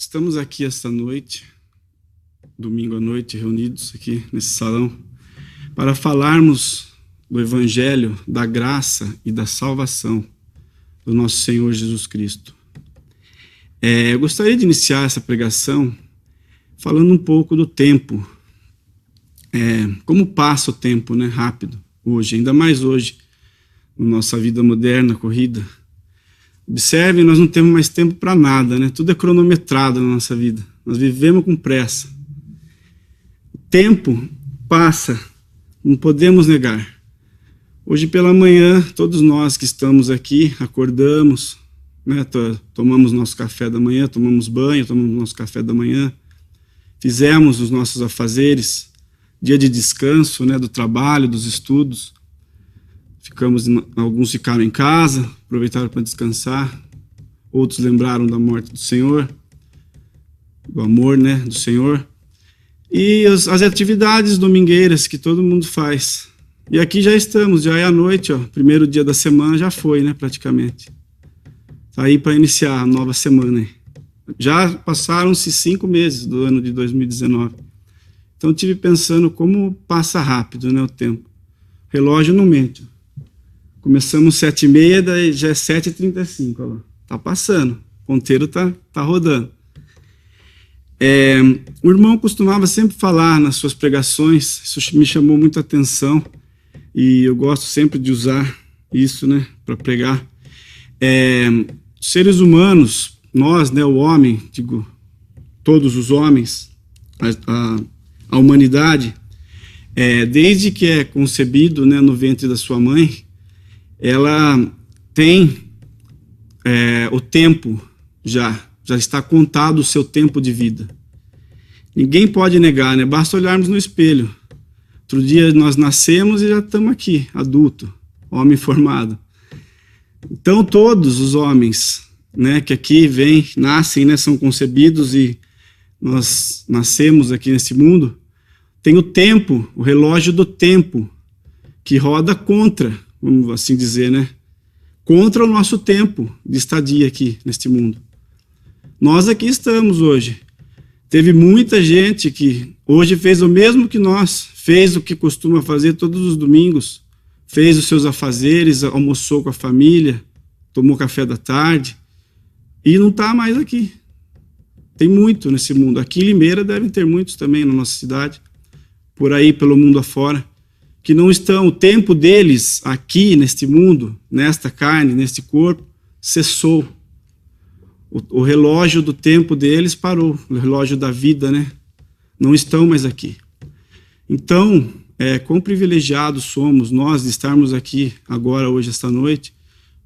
Estamos aqui esta noite, domingo à noite, reunidos aqui nesse salão, para falarmos do Evangelho, da graça e da salvação do nosso Senhor Jesus Cristo. Eu gostaria de iniciar essa pregação falando um pouco do tempo. Como passa o tempo, né? Rápido, hoje, ainda mais hoje, na nossa vida moderna, corrida. Observe, nós não temos mais tempo para nada, né? Tudo é cronometrado na nossa vida. Nós vivemos com pressa. O tempo passa, não podemos negar. Hoje pela manhã, todos nós que estamos aqui, acordamos, né? Tomamos nosso café da manhã, tomamos banho, tomamos nosso café da manhã, fizemos os nossos afazeres, dia de descanso, né? Do trabalho, dos estudos. Alguns ficaram em casa, aproveitaram para descansar, outros lembraram da morte do Senhor, do amor, né, do Senhor, e as atividades domingueiras que todo mundo faz. E aqui já estamos, já é a noite, primeiro dia da semana já foi, né, praticamente. Está aí para iniciar a nova semana. Hein? Já passaram-se 5 meses do ano de 2019. Então eu estive pensando como passa rápido, né, o tempo. O relógio não mente. Começamos 7h30, daí já é 7h35, olha lá. Tá passando, o ponteiro tá rodando. O irmão costumava sempre falar nas suas pregações, isso me chamou muita atenção, e eu gosto sempre de usar isso, né, para pregar. Seres humanos, nós, né, o homem, digo, todos os homens, a humanidade, desde que é concebido, né, no ventre da sua mãe, ela tem o tempo, já está contado o seu tempo de vida. Ninguém pode negar, né? Basta olharmos no espelho. Outro dia nós nascemos e já estamos aqui, adulto, homem formado. Então todos os homens, né, que aqui nascem, né, são concebidos e nós nascemos aqui nesse mundo, tem o tempo, o relógio do tempo, que roda contra, vamos assim dizer, né? Contra o nosso tempo de estadia aqui neste mundo. Nós aqui estamos hoje. Teve muita gente que hoje fez o mesmo que nós, fez o que costuma fazer todos os domingos, fez os seus afazeres, almoçou com a família, tomou café da tarde e não está mais aqui. Tem muito nesse mundo. Aqui em Limeira devem ter muitos também na nossa cidade, por aí pelo mundo afora, que não estão, o tempo deles aqui neste mundo, nesta carne, neste corpo, cessou. O relógio do tempo deles parou, o relógio da vida, né? Não estão mais aqui. Então, quão privilegiados somos nós de estarmos aqui agora, hoje, esta noite,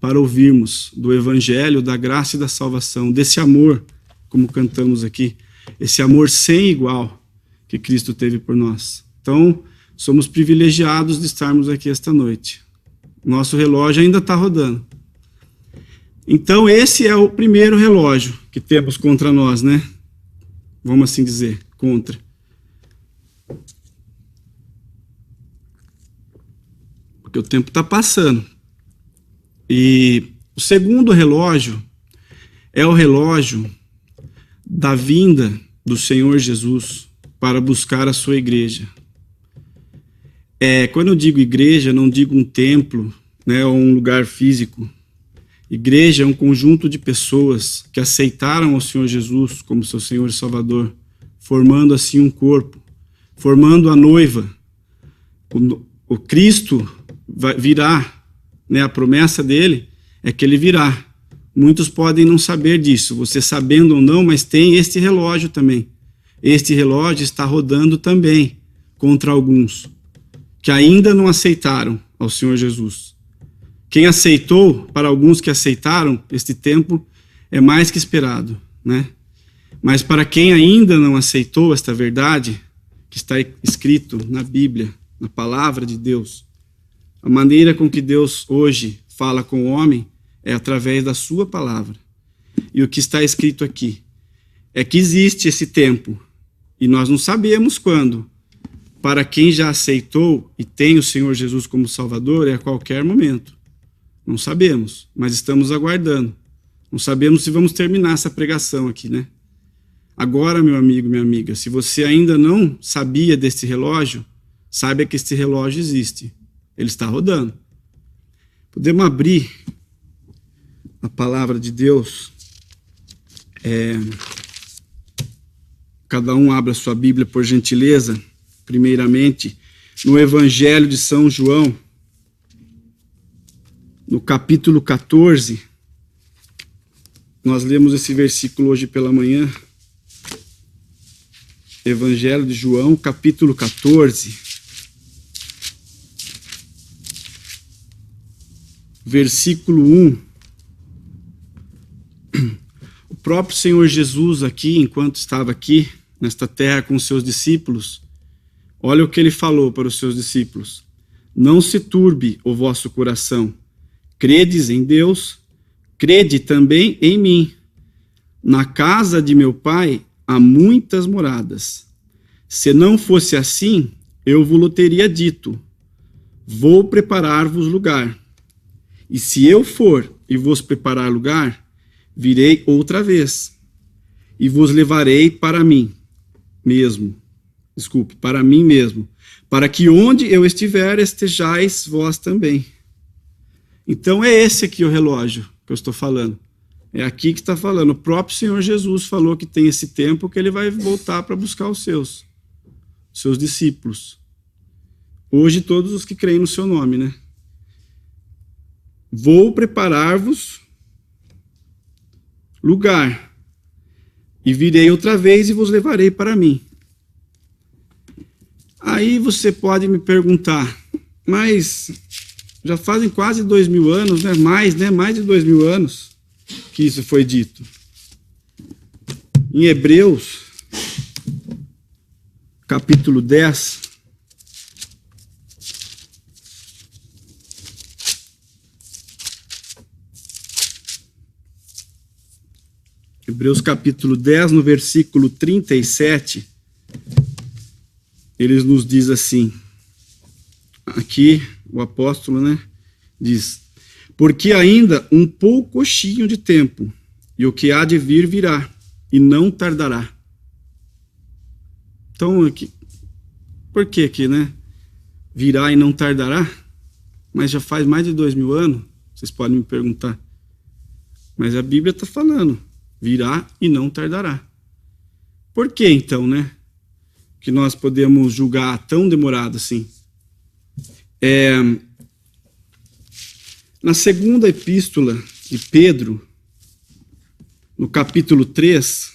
para ouvirmos do Evangelho, da graça e da salvação, desse amor, como cantamos aqui, esse amor sem igual que Cristo teve por nós. Então, somos privilegiados de estarmos aqui esta noite. Nosso relógio ainda está rodando. Então, esse é o primeiro relógio que temos contra nós, né? Vamos assim dizer, contra. Porque o tempo está passando. E o segundo relógio é o relógio da vinda do Senhor Jesus para buscar a sua igreja. Quando eu digo igreja, não digo um templo, né, ou um lugar físico. Igreja é um conjunto de pessoas que aceitaram ao Senhor Jesus como seu Senhor e Salvador, formando assim um corpo, formando a noiva. O Cristo virá, né, a promessa dele é que ele virá. Muitos podem não saber disso, você sabendo ou não, mas tem este relógio também. Este relógio está rodando também contra alguns que ainda não aceitaram ao Senhor Jesus. Quem aceitou, para alguns que aceitaram, este tempo é mais que esperado, né? Mas para quem ainda não aceitou esta verdade, que está escrito na Bíblia, na palavra de Deus, a maneira com que Deus hoje fala com o homem é através da sua palavra. E o que está escrito aqui é que existe esse tempo, e nós não sabemos quando. Para quem já aceitou e tem o Senhor Jesus como Salvador, é a qualquer momento. Não sabemos, mas estamos aguardando. Não sabemos se vamos terminar essa pregação aqui, né? Agora, meu amigo, minha amiga, se você ainda não sabia desse relógio, saiba que esse relógio existe. Ele está rodando. Podemos abrir a palavra de Deus. Cada um abra sua Bíblia, por gentileza. Primeiramente, no Evangelho de São João, no capítulo 14. Nós lemos esse versículo hoje pela manhã. Evangelho de João, capítulo 14. Versículo 1. O próprio Senhor Jesus aqui, enquanto estava aqui, nesta terra com os seus discípulos, olha o que ele falou para os seus discípulos. Não se turbe o vosso coração. Credes em Deus, crede também em mim. Na casa de meu Pai há muitas moradas. Se não fosse assim, eu vos teria dito, vou preparar-vos lugar. E se eu for e vos preparar lugar, virei outra vez, e vos levarei para mim mesmo. Para mim mesmo, para que onde eu estiver, estejais vós também. Então é esse aqui o relógio que eu estou falando. É aqui que está falando. O próprio Senhor Jesus falou que tem esse tempo que ele vai voltar para buscar os seus discípulos. Hoje todos os que creem no seu nome, né? Vou preparar-vos lugar, e virei outra vez e vos levarei para mim. Aí você pode me perguntar, mas já fazem quase 2000 anos, né? Mais de 2000 anos que isso foi dito. Em Hebreus, capítulo 10, Hebreus capítulo 10, no versículo 37, ele nos diz assim, aqui o apóstolo, né, diz, porque ainda um poucochinho de tempo, e o que há de vir virá, e não tardará. Então, aqui, por que aqui, né? Virá e não tardará? Mas já faz mais de 2000 anos, vocês podem me perguntar. Mas a Bíblia está falando, virá e não tardará. Por que então, né? Que nós podemos julgar tão demorado assim? Na segunda epístola de Pedro, no capítulo 3,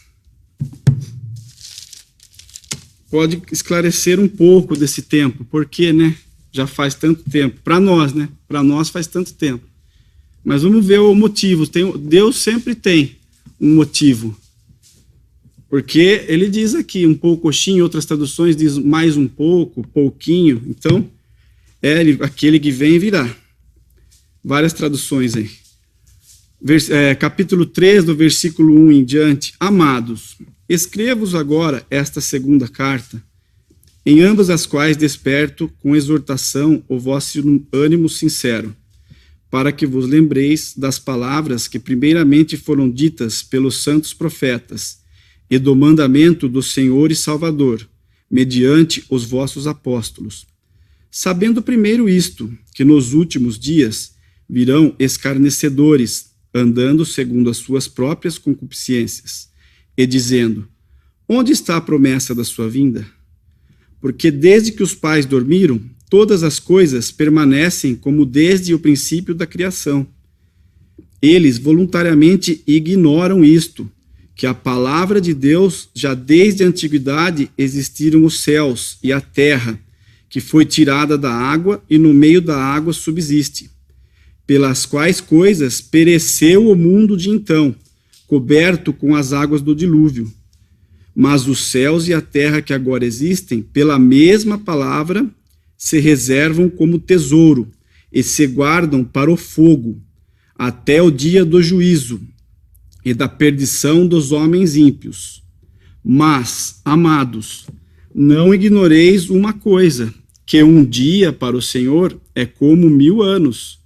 pode esclarecer um pouco desse tempo. Por quê, né? Já faz tanto tempo. Para nós, né? Para nós faz tanto tempo. Mas vamos ver o motivo. Deus sempre tem um motivo. Porque ele diz aqui um pouquinho, em outras traduções diz mais um pouco, pouquinho. Então, aquele que vem virá. Várias traduções aí. Capítulo 3, do versículo 1 em diante. Amados, escrevo-vos agora esta segunda carta, em ambas as quais desperto com exortação o vosso ânimo sincero, para que vos lembreis das palavras que primeiramente foram ditas pelos santos profetas, e do mandamento do Senhor e Salvador, mediante os vossos apóstolos. Sabendo primeiro isto, que nos últimos dias virão escarnecedores, andando segundo as suas próprias concupiscências, e dizendo, onde está a promessa da sua vinda? Porque desde que os pais dormiram, todas as coisas permanecem como desde o princípio da criação. Eles voluntariamente ignoram isto, que a palavra de Deus, já desde a antiguidade existiram os céus e a terra, que foi tirada da água e no meio da água subsiste, pelas quais coisas pereceu o mundo de então, coberto com as águas do dilúvio. Mas os céus e a terra que agora existem, pela mesma palavra, se reservam como tesouro e se guardam para o fogo, até o dia do juízo e da perdição dos homens ímpios. Mas, amados, não ignoreis uma coisa, que um dia para o Senhor é como 1000 anos,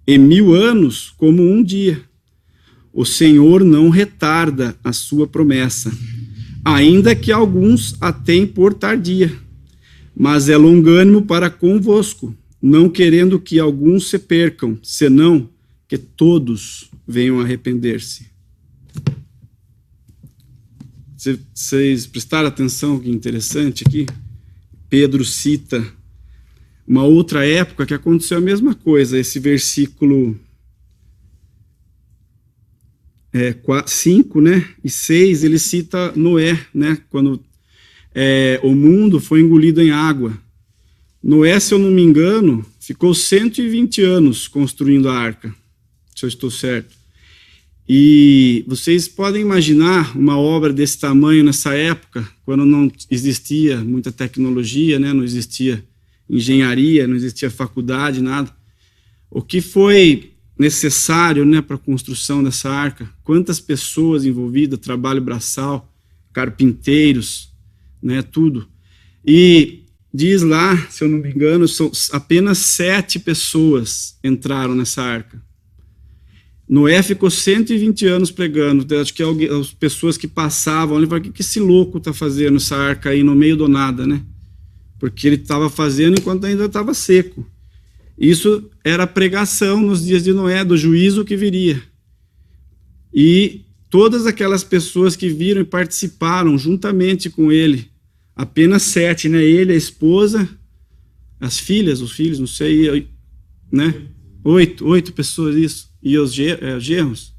e 1000 anos como um dia. O Senhor não retarda a sua promessa, ainda que alguns a tenham por tardia, mas é longânimo para convosco, não querendo que alguns se percam, senão que todos venham a arrepender-se. Vocês prestaram atenção que interessante aqui? Pedro cita uma outra época que aconteceu a mesma coisa. Esse versículo 5, né, e 6, ele cita Noé, né, quando o mundo foi engolido em água. Noé, se eu não me engano, ficou 120 anos construindo a arca, se eu estou certo. E vocês podem imaginar uma obra desse tamanho nessa época, quando não existia muita tecnologia, né? Não existia engenharia, não existia faculdade, nada. O que foi necessário, né, para a construção dessa arca? Quantas pessoas envolvidas, trabalho braçal, carpinteiros, né, tudo. E diz lá, se eu não me engano, apenas 7 pessoas entraram nessa arca. Noé ficou 120 anos pregando. Acho que as pessoas que passavam ali falaram: o que esse louco está fazendo essa arca aí no meio do nada, né? Porque ele estava fazendo enquanto ainda estava seco. Isso era pregação nos dias de Noé, do juízo que viria. E todas aquelas pessoas que viram e participaram juntamente com ele, apenas 7, né? Ele, a esposa, as filhas, os filhos, não sei, né? 8 pessoas, isso. E os genros?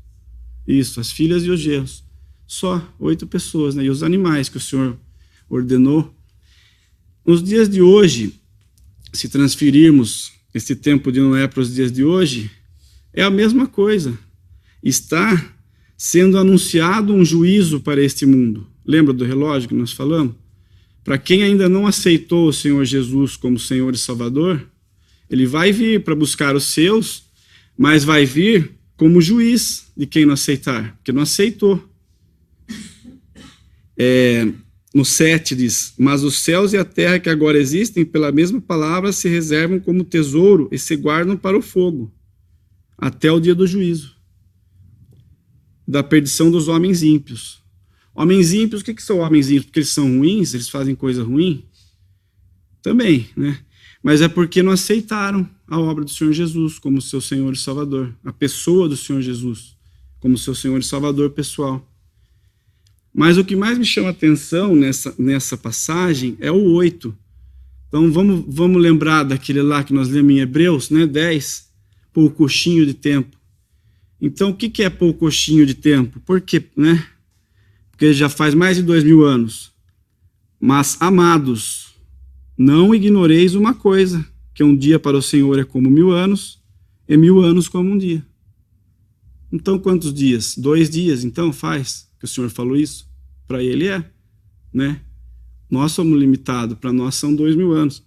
Isso, as filhas e os genros. Só 8 pessoas, né? E os animais que o Senhor ordenou. Nos dias de hoje, se transferirmos esse tempo de Noé para os dias de hoje, é a mesma coisa. Está sendo anunciado um juízo para este mundo. Lembra do relógio que nós falamos? Para quem ainda não aceitou o Senhor Jesus como Senhor e Salvador, ele vai vir para buscar os seus, mas vai vir como juiz de quem não aceitar, porque não aceitou. No 7 diz: mas os céus e a terra que agora existem, pela mesma palavra, se reservam como tesouro e se guardam para o fogo, até o dia do juízo, da perdição dos homens ímpios. Homens ímpios, o que são homens ímpios? Porque eles são ruins, eles fazem coisa ruim? Também, né? Mas é porque não aceitaram a obra do Senhor Jesus como seu Senhor e Salvador, a pessoa do Senhor Jesus como seu Senhor e Salvador pessoal. Mas o que mais me chama a atenção nessa passagem é o 8. Então vamos lembrar daquele lá que nós lemos em Hebreus, né, 10, poucochinho de tempo. Então o que é poucochinho de tempo? Por quê, né? Porque já faz mais de 2000 anos. Mas, amados, não ignoreis uma coisa, que um dia para o Senhor é como 1000 anos, e 1000 anos como um dia. Então, quantos dias? 2 dias, então, faz que o Senhor falou isso? Para ele né? Nós somos limitados, para nós são 2000 anos.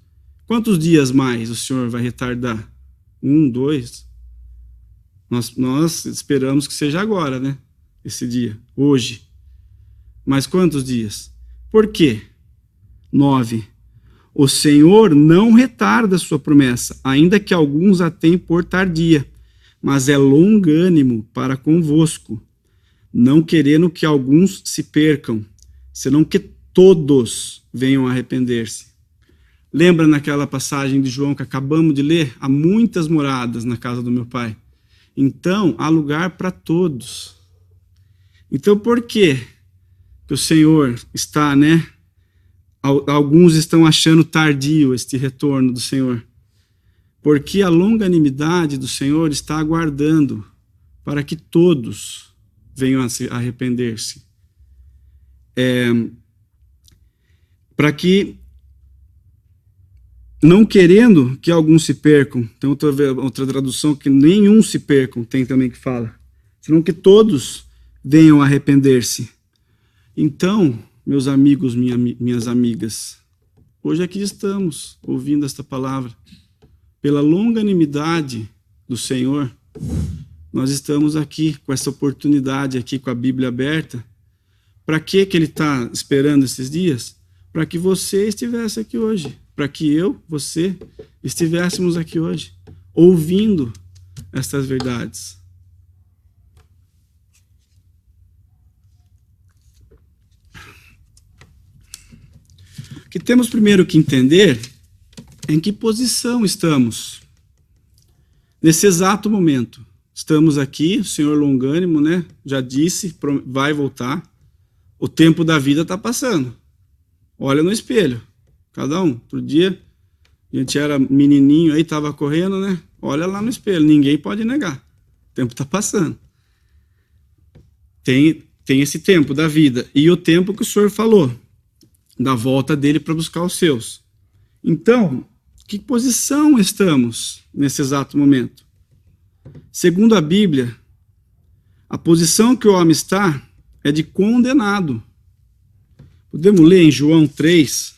Quantos dias mais o Senhor vai retardar? 1, 2? Nós esperamos que seja agora, né? Esse dia, hoje. Mas quantos dias? Por quê? 9. O Senhor não retarda a sua promessa, ainda que alguns a tenham por tardia, mas é longânimo para convosco, não querendo que alguns se percam, senão que todos venham a arrepender-se. Lembra naquela passagem de João que acabamos de ler? Há muitas moradas na casa do meu Pai. Então, há lugar para todos. Então, por que o Senhor está, né? Alguns estão achando tardio este retorno do Senhor. Porque a longanimidade do Senhor está aguardando para que todos venham a se arrepender-se. Para que, não querendo que alguns se percam, tem outra tradução que nenhum se percam, tem também que fala, senão que todos venham a arrepender-se. Então, meus amigos, minhas amigas, hoje aqui estamos ouvindo esta palavra. Pela longanimidade do Senhor, nós estamos aqui com essa oportunidade, aqui com a Bíblia aberta. Para que Ele está esperando esses dias? Para que você estivesse aqui hoje. Para que eu, você, estivéssemos aqui hoje, ouvindo estas verdades. que temos primeiro que entender em que posição estamos nesse exato momento. Estamos aqui, o senhor longânimo, né, já disse, vai voltar. O tempo da vida está passando. Olha no espelho, cada um. Outro dia, a gente era menininho aí, estava correndo, né? Olha lá no espelho, ninguém pode negar. O tempo está passando. Tem esse tempo da vida. E o tempo que o senhor falou, da volta dele para buscar os seus. Então, que posição estamos nesse exato momento? Segundo a Bíblia, a posição que o homem está é de condenado. Podemos ler em João 3.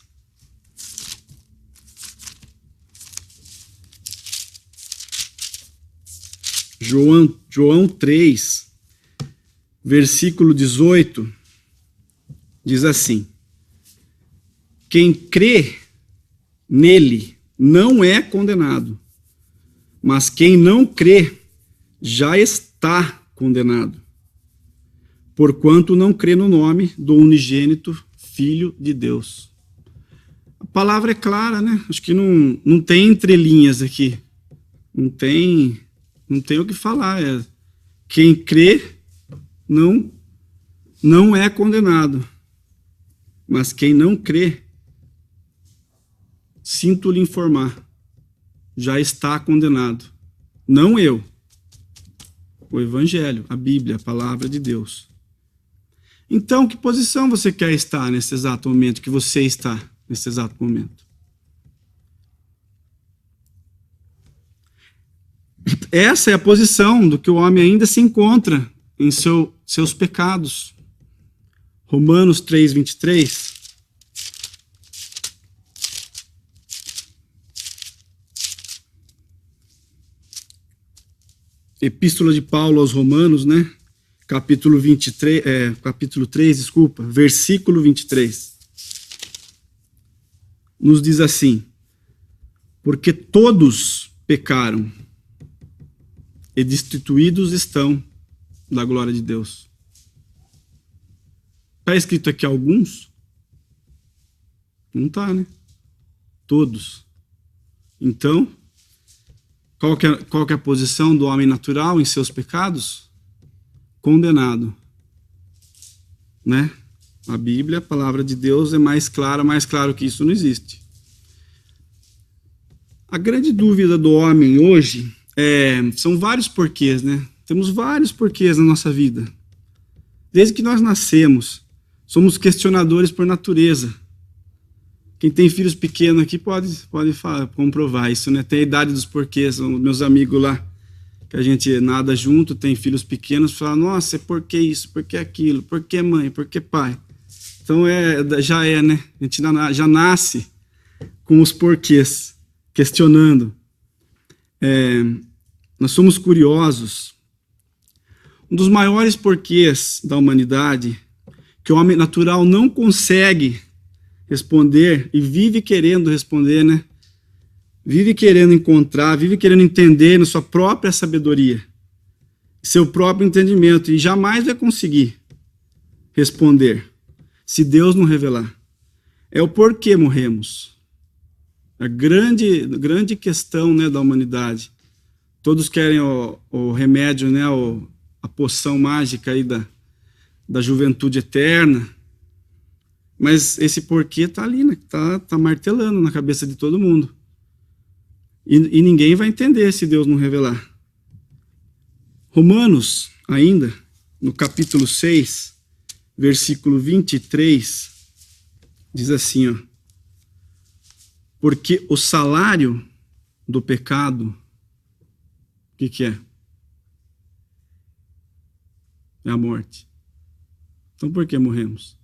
João 3, versículo 18, diz assim: quem crê nele não é condenado, mas quem não crê já está condenado, porquanto não crê no nome do unigênito Filho de Deus. A palavra é clara, né? Acho que não tem entrelinhas aqui. Não tem o que falar. Quem crê não é condenado, mas quem não crê, sinto lhe informar, já está condenado. Não eu. O Evangelho, a Bíblia, a palavra de Deus. Então, que posição você quer estar nesse exato momento que você está nesse exato momento? Essa é a posição do que o homem ainda se encontra em seus pecados. Romanos 3, 23. Epístola de Paulo aos Romanos, né? Capítulo 3, versículo 23. Nos diz assim: porque todos pecaram e destituídos estão da glória de Deus. Está escrito aqui alguns? Não está, né? Todos. Então, qual que é a posição do homem natural em seus pecados? Condenado. Né? A Bíblia, a palavra de Deus, é mais claro que isso não existe. A grande dúvida do homem hoje são vários porquês, né? Temos vários porquês na nossa vida. Desde que nós nascemos, somos questionadores por natureza. Quem tem filhos pequenos aqui pode comprovar isso, né? Tem a idade dos porquês. Meus amigos lá, que a gente nada junto, tem filhos pequenos, falam: nossa, por que isso, por que aquilo, por que mãe, por que pai? Então já né? A gente já nasce com os porquês, questionando. Nós somos curiosos. Um dos maiores porquês da humanidade, que o homem natural não consegue responder e vive querendo responder, né? Vive querendo encontrar, vive querendo entender na sua própria sabedoria, seu próprio entendimento, e jamais vai conseguir responder se Deus não revelar. É o porquê morremos. A grande questão, né, da humanidade. Todos querem o remédio, né, a poção mágica aí da juventude eterna. Mas esse porquê está ali, né? Tá martelando na cabeça de todo mundo. E ninguém vai entender se Deus não revelar. Romanos, ainda, no capítulo 6, versículo 23, diz assim, ó: porque o salário do pecado, o que é? É a morte. Então por que morremos?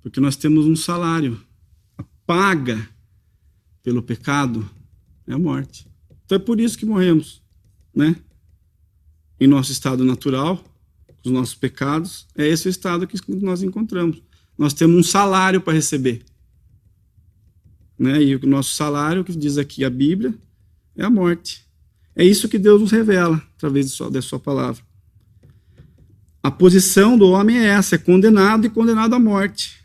Porque nós temos um salário. A paga pelo pecado é a morte. Então é por isso que morremos, né? Em nosso estado natural, os nossos pecados, é esse o estado que nós encontramos. Nós temos um salário para receber, né? E o nosso salário, que diz aqui a Bíblia, é a morte. É isso que Deus nos revela através da sua palavra. A posição do homem é essa, é condenado e condenado à morte.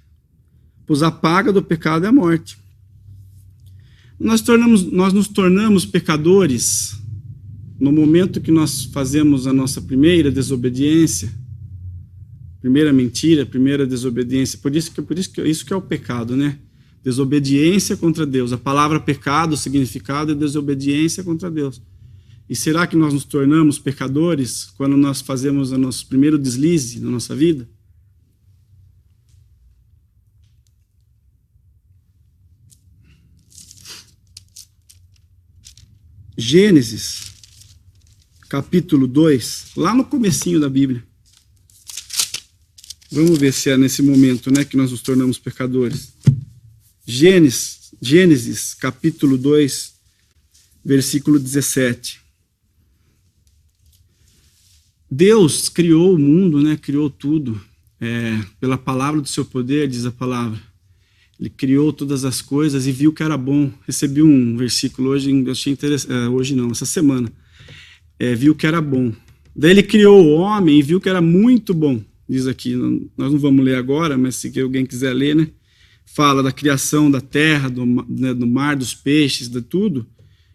pois a paga do pecado é a morte. Nós nos tornamos pecadores no momento que nós fazemos a nossa primeira desobediência, primeira mentira, primeira desobediência. Por isso que isso que é o pecado, né? Desobediência contra Deus. A palavra pecado, o significado é desobediência contra Deus. E será que nós nos tornamos pecadores quando nós fazemos o nosso primeiro deslize na nossa vida? Gênesis, capítulo 2, lá no comecinho da Bíblia. Vamos ver se é nesse momento, né, que nós nos tornamos pecadores. Gênesis, capítulo 2, versículo 17. Deus criou o mundo, né, criou tudo, pela palavra do seu poder, diz a palavra. Ele criou todas as coisas e viu que era bom. Recebi um versículo hoje, achei interessante, hoje não, essa semana. Viu que era bom. Daí ele criou o homem e viu que era muito bom. Diz aqui, nós não vamos ler agora, mas se alguém quiser ler, né? Fala da criação da terra, do mar, dos peixes, de tudo.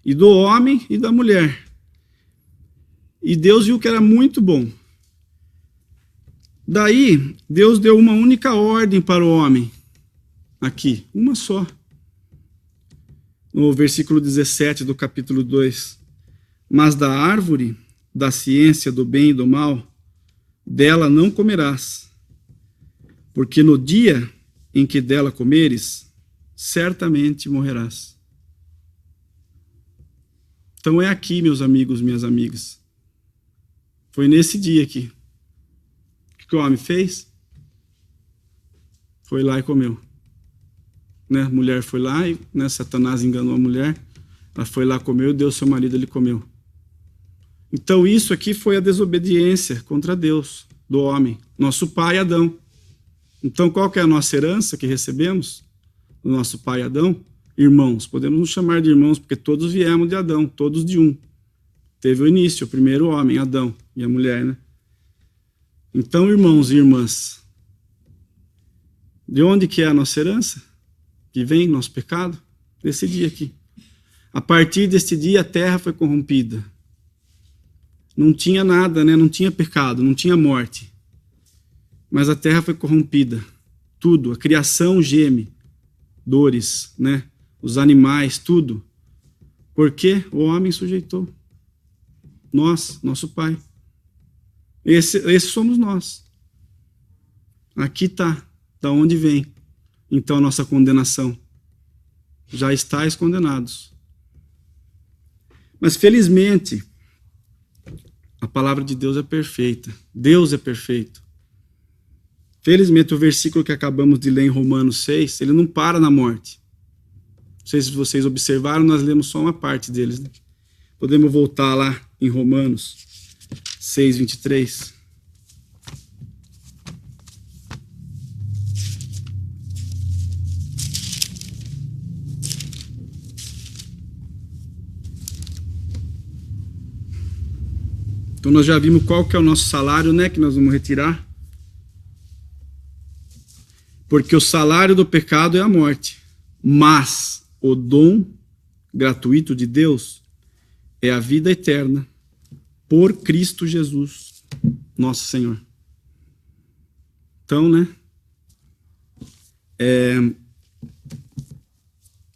E do homem e da mulher. E Deus viu que era muito bom. Daí, Deus deu uma única ordem para o homem. Aqui, uma só. No versículo 17 do capítulo 2. Mas da árvore, da ciência do bem e do mal, dela não comerás, porque no dia em que dela comeres, certamente morrerás. Então é aqui, meus amigos, minhas amigas. Foi nesse dia aqui. O que o homem fez? Foi lá e comeu. Né? A mulher foi lá e, né, Satanás enganou a mulher. Ela foi lá, comeu, e deu ao seu marido, ele comeu. Então isso aqui foi a desobediência contra Deus, do homem, nosso pai Adão. Então qual que é a nossa herança que recebemos do nosso pai Adão? Irmãos, podemos nos chamar de irmãos, porque todos viemos de Adão, todos de um. Teve o início, o primeiro homem, Adão, e a mulher, né? Então, irmãos e irmãs, de onde que é a nossa herança? Que vem nosso pecado? Desse dia aqui. A partir deste dia, a terra foi corrompida. Não tinha nada, né? Não tinha pecado, não tinha morte. Mas a terra foi corrompida. Tudo, a criação geme, dores, né? Os animais, tudo. Porque o homem sujeitou. Nós, nosso pai. Esse somos nós. Aqui está, da onde vem. Então a nossa condenação. Já estáis condenados. Mas felizmente, a palavra de Deus é perfeita. Deus é perfeito. Felizmente, o versículo que acabamos de ler em Romanos 6, ele não para na morte. Não sei se vocês observaram, nós lemos só uma parte deles. Né? Podemos voltar lá em Romanos 6, 23. Então nós já vimos qual que é o nosso salário, né, que nós vamos retirar. Porque o salário do pecado é a morte. Mas o dom gratuito de Deus é a vida eterna por Cristo Jesus, nosso Senhor. Então, né?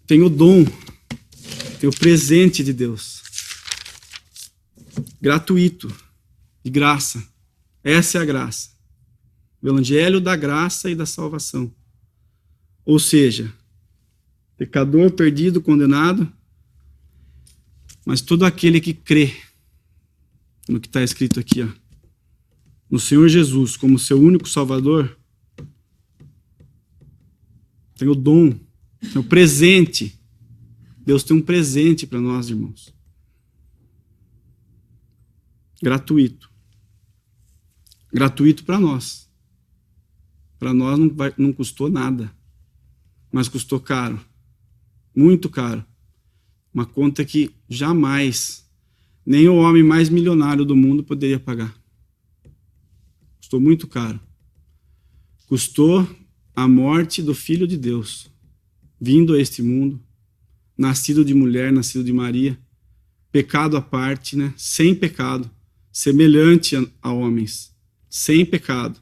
Tem o dom, tem o presente de Deus. Gratuito, de graça. Essa é a graça. O evangelho da graça e da salvação. Ou seja, pecador perdido, condenado, mas todo aquele que crê no que está escrito aqui, ó, no Senhor Jesus como seu único Salvador, tem o dom, tem o presente. Deus tem um presente para nós, irmãos. Gratuito. Gratuito para nós. Para nós não custou nada, mas custou caro. Muito caro. Uma conta que jamais nem o homem mais milionário do mundo poderia pagar. Custou muito caro. Custou a morte do Filho de Deus, vindo a este mundo, nascido de mulher, nascido de Maria, pecado à parte, né? Sem pecado, semelhante a homens, sem pecado.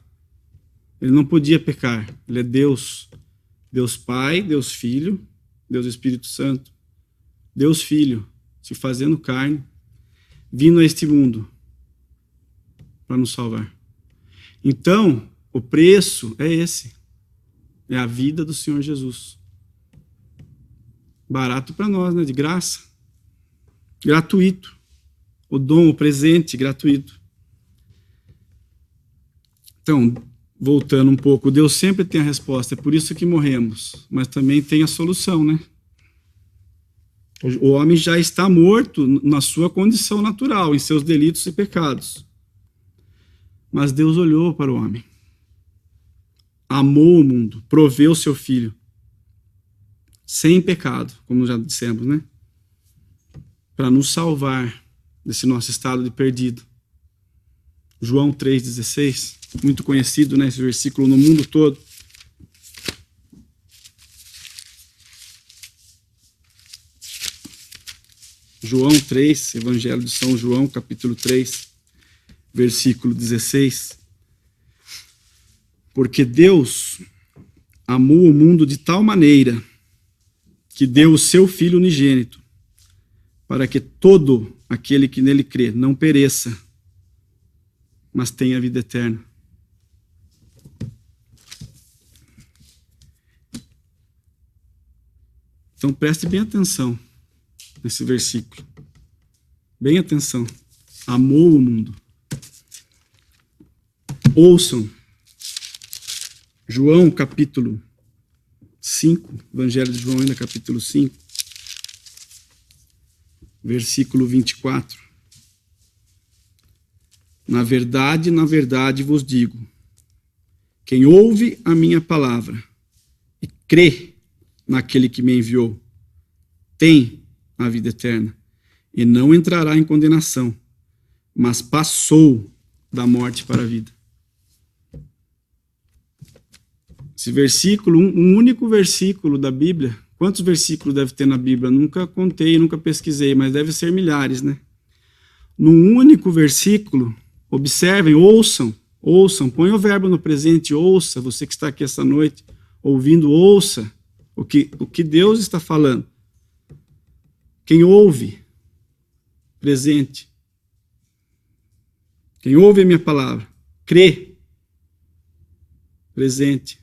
Ele não podia pecar, ele é Deus. Deus Pai, Deus Filho, Deus Espírito Santo. Deus Filho, se fazendo carne, vindo a este mundo para nos salvar. Então, o preço é esse. É a vida do Senhor Jesus. Barato para nós, né? De graça. Gratuito. O dom, o presente, gratuito. Então, voltando um pouco, Deus sempre tem a resposta. É por isso que morremos. Mas também tem a solução, né? O homem já está morto na sua condição natural, em seus delitos e pecados. Mas Deus olhou para o homem. Amou o mundo, proveu seu filho. Sem pecado, como já dissemos, né? Para nos salvar desse nosso estado de perdido. João 3,16, muito conhecido, né, esse versículo no mundo todo. João 3, Evangelho de São João, capítulo 3, versículo 16. Porque Deus amou o mundo de tal maneira que deu o seu Filho unigênito, para que todo aquele que nele crê não pereça, mas tenha vida eterna. Então preste bem atenção nesse versículo. Bem atenção. Amou o mundo. Ouçam. João, capítulo 5, Evangelho de João, ainda capítulo 5, versículo 24. Na verdade vos digo, quem ouve a minha palavra e crê naquele que me enviou, tem a vida eterna e não entrará em condenação, mas passou da morte para a vida. Esse versículo, um único versículo da Bíblia, quantos versículos deve ter na Bíblia? Nunca contei, nunca pesquisei, mas deve ser milhares, né? Num único versículo, observem, ouçam, põe o verbo no presente, ouça, você que está aqui essa noite, ouvindo, ouça o que Deus está falando. Quem ouve, presente. Quem ouve a minha palavra, crê, presente.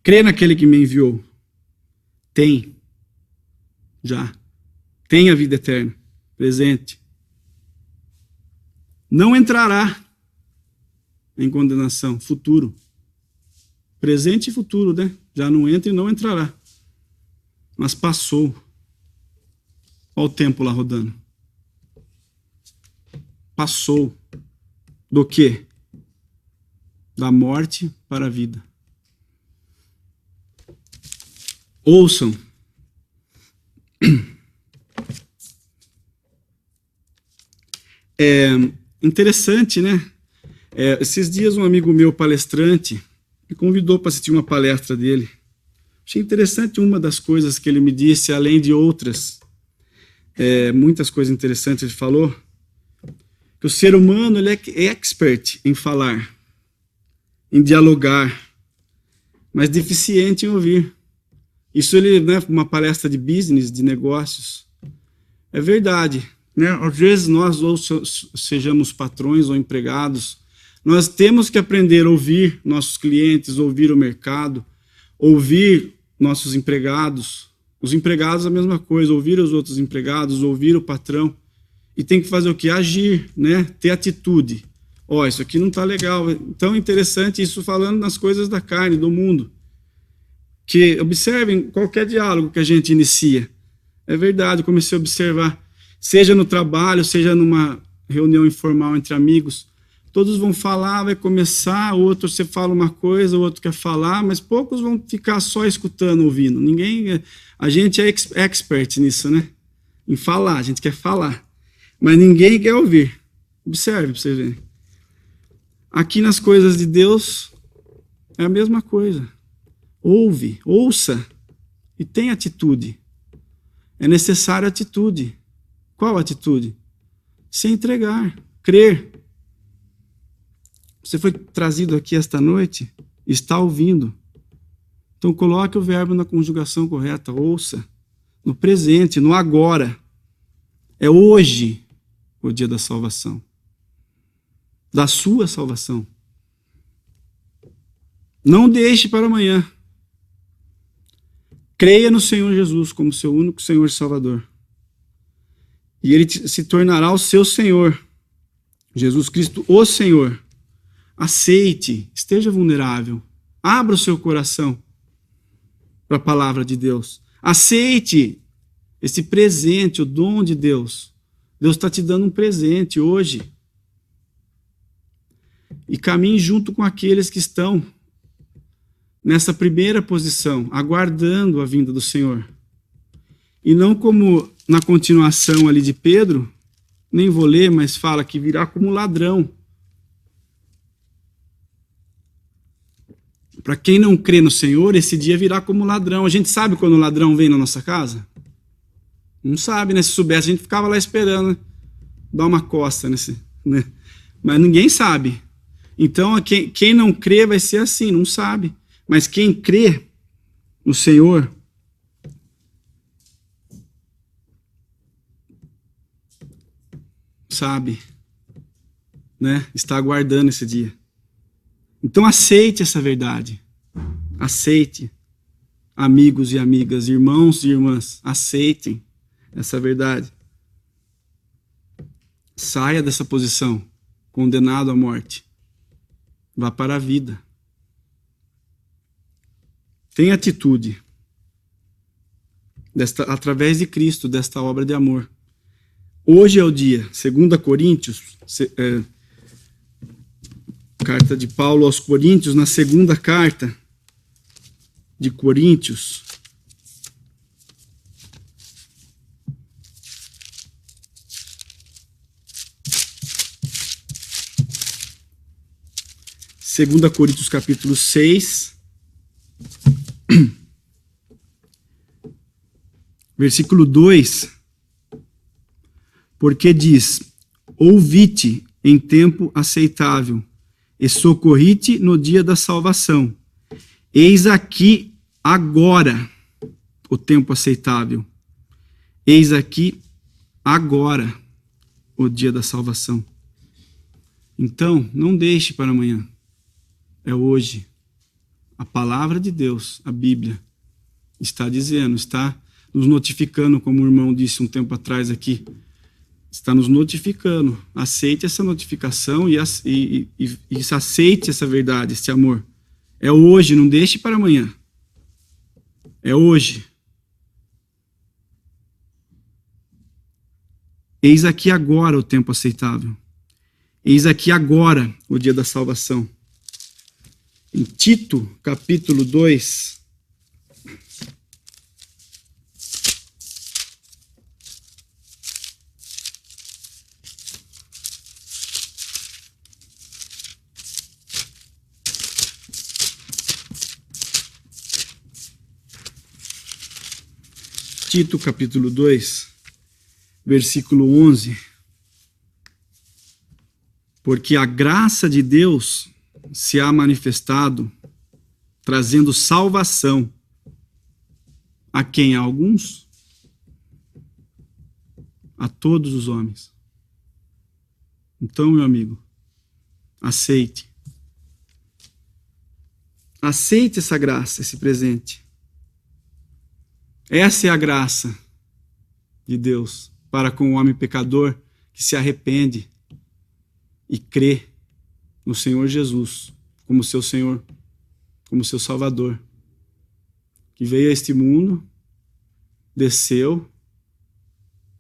Crê naquele que me enviou. Tem a vida eterna. Presente. Não entrará em condenação. Futuro. Presente e futuro, né? Já não entra e não entrará. Mas passou. Olha o tempo lá rodando. Passou. Do quê? Da morte para a vida. Ouçam. É interessante, né? Esses dias um amigo meu, palestrante, me convidou para assistir uma palestra dele. Achei interessante uma das coisas que ele me disse, além de outras. Muitas coisas interessantes ele falou. Que o ser humano ele é expert em falar, em dialogar, mas deficiente em ouvir. Isso ele, né, uma palestra de business, de negócios. É verdade, né? Às vezes nós, ou sejamos patrões ou empregados, nós temos que aprender a ouvir nossos clientes, ouvir o mercado, ouvir nossos empregados. Os empregados a mesma coisa, ouvir os outros empregados, ouvir o patrão. E tem que fazer o quê? Agir, né? Ter atitude. Isso aqui não está legal. Então é interessante isso falando nas coisas da carne, do mundo. Que observem qualquer diálogo que a gente inicia. É verdade, eu comecei a observar, seja no trabalho, seja numa reunião informal entre amigos, todos vão falar, vai começar, outro você fala uma coisa, o outro quer falar, mas poucos vão ficar só escutando, ouvindo. A gente é expert nisso, né? Em falar, a gente quer falar, mas ninguém quer ouvir. Observe para vocês verem. Aqui nas coisas de Deus, É a mesma coisa. Ouve, ouça e tenha atitude. É necessária atitude. Qual atitude? Se entregar, crer. Você foi trazido aqui esta noite, está ouvindo. Então coloque o verbo na conjugação correta, ouça, no presente, no agora. É hoje o dia da salvação, da sua salvação. Não deixe para amanhã. Creia no Senhor Jesus como seu único Senhor e Salvador. E Ele se tornará o seu Senhor. Jesus Cristo, o Senhor. Aceite, esteja vulnerável. Abra o seu coração para a palavra de Deus. Aceite esse presente, o dom de Deus. Deus está te dando um presente hoje. E caminhe junto com aqueles que estão nessa primeira posição, aguardando a vinda do Senhor. E não como na continuação ali de Pedro, nem vou ler, mas fala que virá como ladrão. Para quem não crê no Senhor, esse dia virá como ladrão. A gente sabe quando o ladrão vem na nossa casa? Não sabe, né? Se soubesse, a gente ficava lá esperando, né? Dar uma costa nesse, né? Mas ninguém sabe. Então, quem não crê vai ser assim, não sabe. Mas quem crê no Senhor sabe, né? Está aguardando esse dia. Então aceite essa verdade. Aceite, amigos e amigas, irmãos e irmãs, aceitem essa verdade. Saia dessa posição, condenado à morte. Vá para a vida. Tenha atitude através de Cristo, desta obra de amor. Hoje é o dia, 2 Coríntios, carta de Paulo aos Coríntios, na segunda carta de Coríntios, Segunda Coríntios capítulo 6, versículo 2, porque diz: ouvi-te em tempo aceitável, e socorri-te no dia da salvação. Eis aqui agora o tempo aceitável. Eis aqui agora o dia da salvação. Então, não deixe para amanhã. É hoje. A palavra de Deus, a Bíblia, está dizendo, está nos notificando, como o irmão disse um tempo atrás aqui, está nos notificando. Aceite essa notificação e aceite essa verdade, esse amor. É hoje, não deixe para amanhã. É hoje. Eis aqui agora o tempo aceitável. Eis aqui agora o dia da salvação. Em Tito, capítulo 2, Tito, capítulo 2, versículo 11. Porque a graça de Deus se há manifestado, trazendo salvação a quem? A alguns? A todos os homens. Então, meu amigo, aceite. Aceite essa graça, esse presente. Essa é a graça de Deus para com o homem pecador que se arrepende e crê no Senhor Jesus como seu Senhor, como seu Salvador, que veio a este mundo, desceu,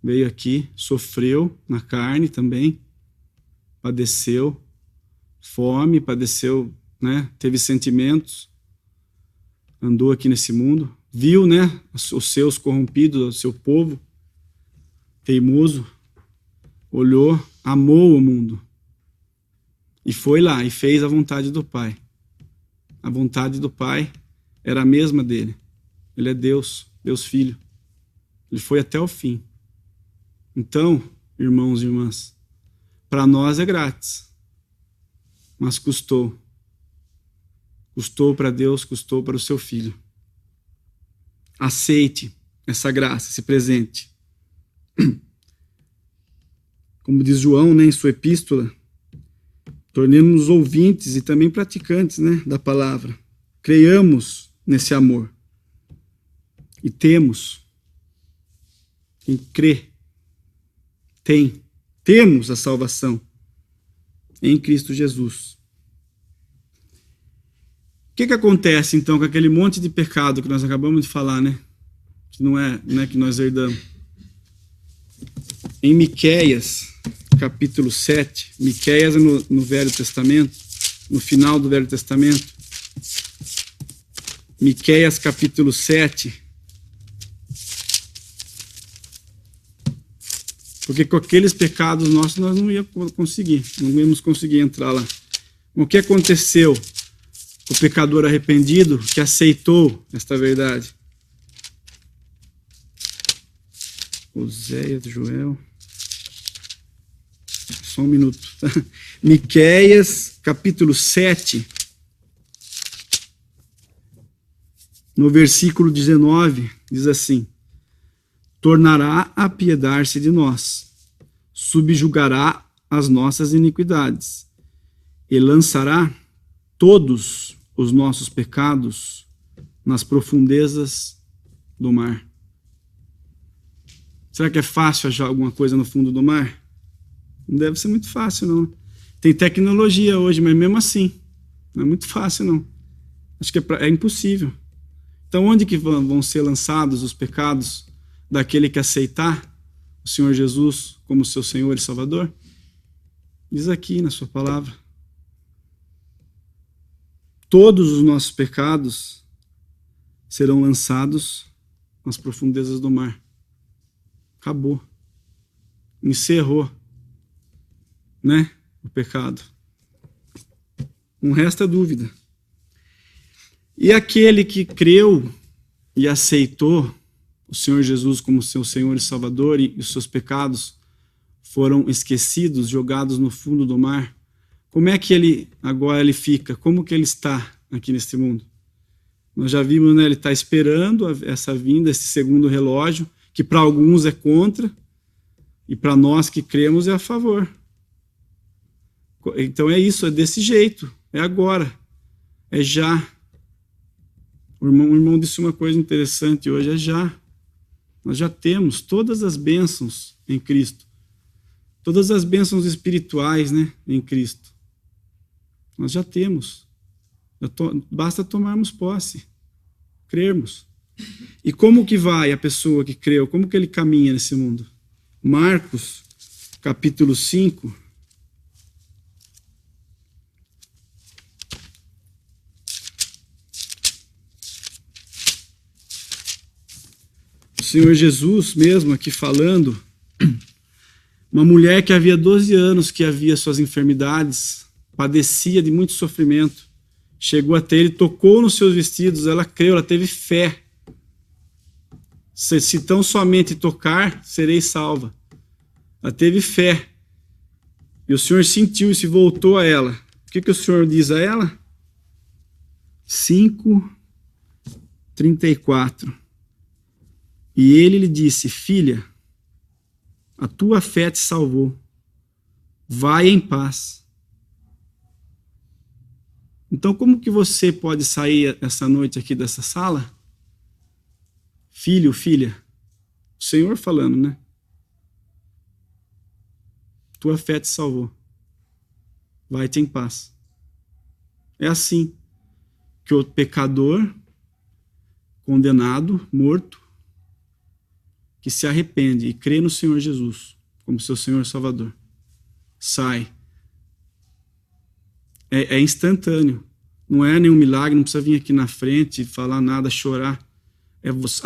veio aqui, sofreu na carne também, padeceu fome, padeceu, né, teve sentimentos, andou aqui nesse mundo, viu, né, os seus corrompidos, o seu povo teimoso, olhou, amou o mundo e foi lá e fez a vontade do Pai. A vontade do Pai era a mesma dele. Ele é Deus, Deus Filho. Ele foi até o fim. Então, irmãos e irmãs, para nós é grátis, mas custou. Custou para Deus, custou para o seu Filho. Aceite essa graça, esse presente. Como diz João, né, em sua epístola, tornemos-nos ouvintes e também praticantes, né, da palavra. Creiamos nesse amor. E temos. Quem crê, temos a salvação em Cristo Jesus. O que acontece, então, com aquele monte de pecado que nós acabamos de falar, né? Que não é que nós herdamos. Em Miqueias, capítulo 7, Miqueias é no Velho Testamento, no final do Velho Testamento. Miqueias, capítulo 7. Porque com aqueles pecados nossos nós não íamos conseguir entrar lá. O que aconteceu? O pecador arrependido que aceitou esta verdade. Oséias, Joel. Só um minuto. Tá? Miqueias, capítulo 7. No versículo 19, diz assim: tornará a apiedar-se de nós, subjugará as nossas iniquidades, e lançará todos os nossos pecados nas profundezas do mar. Será que é fácil achar alguma coisa no fundo do mar? Não deve ser muito fácil, não. Tem tecnologia hoje, mas mesmo assim, não é muito fácil, não. Acho que é impossível. Então, onde que vão ser lançados os pecados daquele que aceitar o Senhor Jesus como seu Senhor e Salvador? Diz aqui na sua palavra. Todos os nossos pecados serão lançados nas profundezas do mar. Acabou. Encerrou, né, o pecado. Não resta dúvida. E aquele que creu e aceitou o Senhor Jesus como seu Senhor e Salvador, e os seus pecados foram esquecidos, jogados no fundo do mar, como é que ele agora fica? Como que ele está aqui neste mundo? Nós já vimos, né, ele está esperando essa vinda, esse segundo relógio, que para alguns é contra, e para nós que cremos é a favor. Então é isso, é desse jeito, é agora, é já. O irmão disse uma coisa interessante hoje, é já. Nós já temos todas as bênçãos em Cristo. Todas as bênçãos espirituais, né, em Cristo. Nós já temos. Basta tomarmos posse, crermos. E como que vai a pessoa que creu? Como que ele caminha nesse mundo? Marcos, capítulo 5. O Senhor Jesus mesmo aqui falando, uma mulher que havia 12 anos que havia suas enfermidades, padecia de muito sofrimento, chegou até ele, tocou nos seus vestidos, ela creu, ela teve fé. Se tão somente tocar, serei salva. Ela teve fé. E o Senhor sentiu e se voltou a ela. O que o Senhor diz a ela? 5:34. E ele lhe disse: filha, a tua fé te salvou. Vai em paz. Então, como que você pode sair essa noite aqui dessa sala? Filho, filha, o Senhor falando, né? Tua fé te salvou. Vai-te em paz. É assim que o pecador, condenado, morto, que se arrepende e crê no Senhor Jesus como seu Senhor e Salvador, sai. É instantâneo. Não é nenhum milagre, não precisa vir aqui na frente, falar nada, chorar.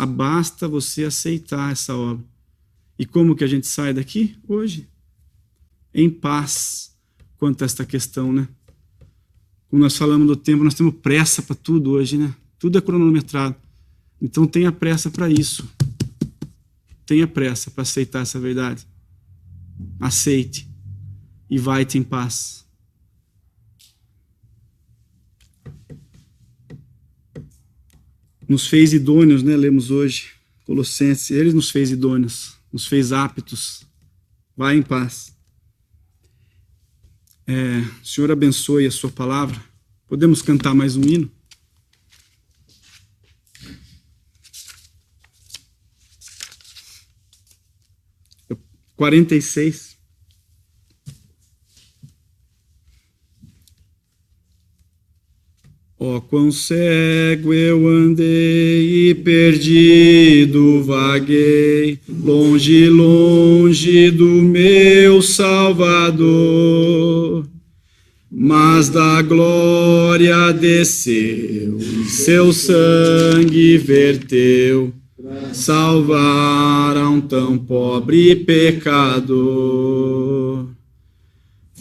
Basta você aceitar essa obra. E como que a gente sai daqui? Hoje. Em paz quanto a esta questão, né? Como nós falamos do tempo, nós temos pressa para tudo hoje, né? Tudo é cronometrado. Então tenha pressa para isso. Tenha pressa para aceitar essa verdade. Aceite e vai-te em paz. Nos fez idôneos, né? Lemos hoje, Colossenses. Ele nos fez idôneos, nos fez aptos. Vai em paz. O Senhor abençoe a sua palavra. Podemos cantar mais um hino? É 46. Ó, quão cego eu andei e perdido vaguei, longe, longe do meu Salvador. Mas da glória desceu e seu sangue verteu, salvar a um tão pobre pecador.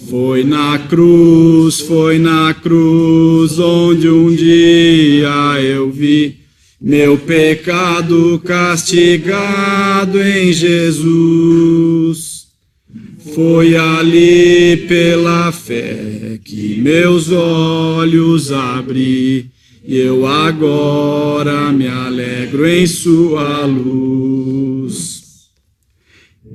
Foi na cruz, onde um dia eu vi meu pecado castigado em Jesus. Foi ali pela fé que meus olhos abri, e eu agora me alegro em sua luz.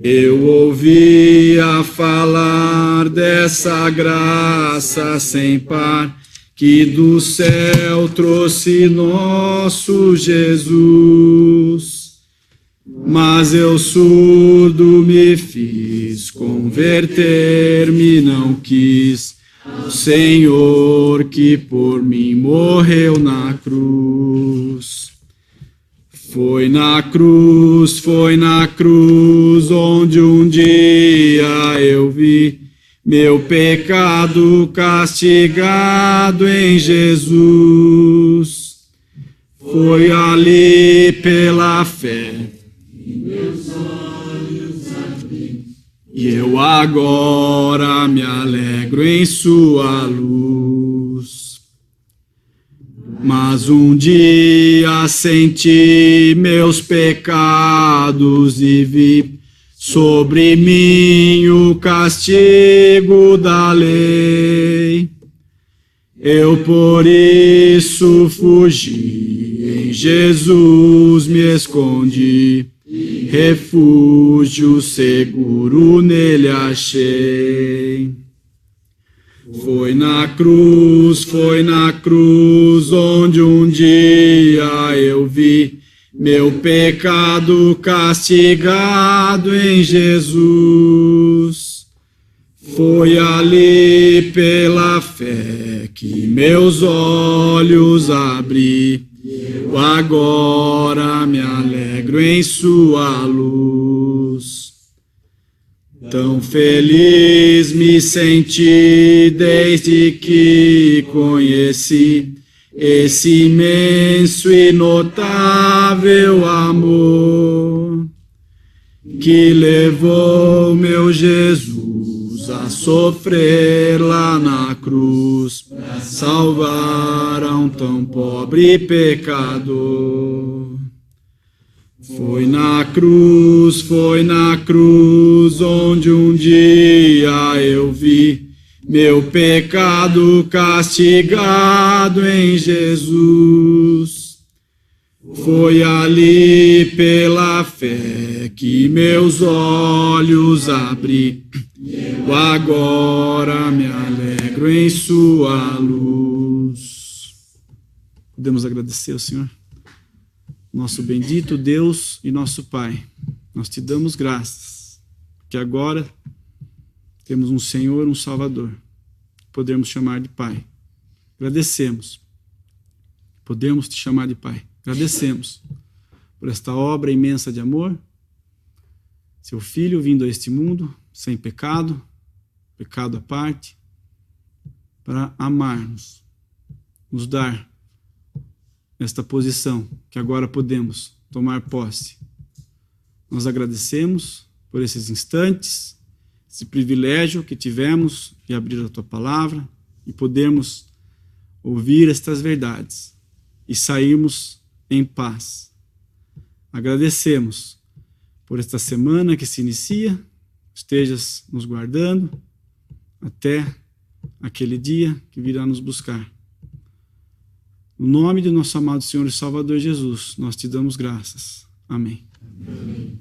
Eu ouvia falar dessa graça sem par, que do céu trouxe nosso Jesus. Mas eu surdo me fiz, converter-me não quis, o Senhor que por mim morreu na cruz. Foi na cruz, onde um dia eu vi meu pecado castigado em Jesus. Foi ali pela fé que meus olhos abri, e eu agora me alegro em sua luz. Mas um dia senti meus pecados e vi sobre mim o castigo da lei. Eu por isso fugi, em Jesus me escondi, refúgio seguro nele achei. Foi na cruz, onde um dia eu vi meu pecado castigado em Jesus. Foi ali pela fé que meus olhos abri, eu agora me alegro em sua luz. Tão feliz me senti desde que conheci esse imenso e notável amor, que levou meu Jesus a sofrer lá na cruz, para salvar a um tão pobre pecador. Foi na cruz, onde um dia eu vi meu pecado castigado em Jesus. Foi ali pela fé que meus olhos abri, eu agora me alegro em sua luz. Podemos agradecer ao Senhor? Nosso bendito Deus e nosso Pai, nós te damos graças, que agora temos um Senhor, um Salvador, podemos chamar de Pai. Agradecemos, podemos te chamar de Pai. Agradecemos por esta obra imensa de amor, seu Filho vindo a este mundo, sem pecado, pecado à parte, para amar-nos, nos dar esta posição que agora podemos tomar posse. Nós agradecemos por esses instantes, esse privilégio que tivemos de abrir a Tua Palavra e podermos ouvir estas verdades e sairmos em paz. Agradecemos por esta semana que se inicia, estejas nos guardando até aquele dia que virá nos buscar. No nome de nosso amado Senhor e Salvador Jesus, nós te damos graças. Amém. Amém.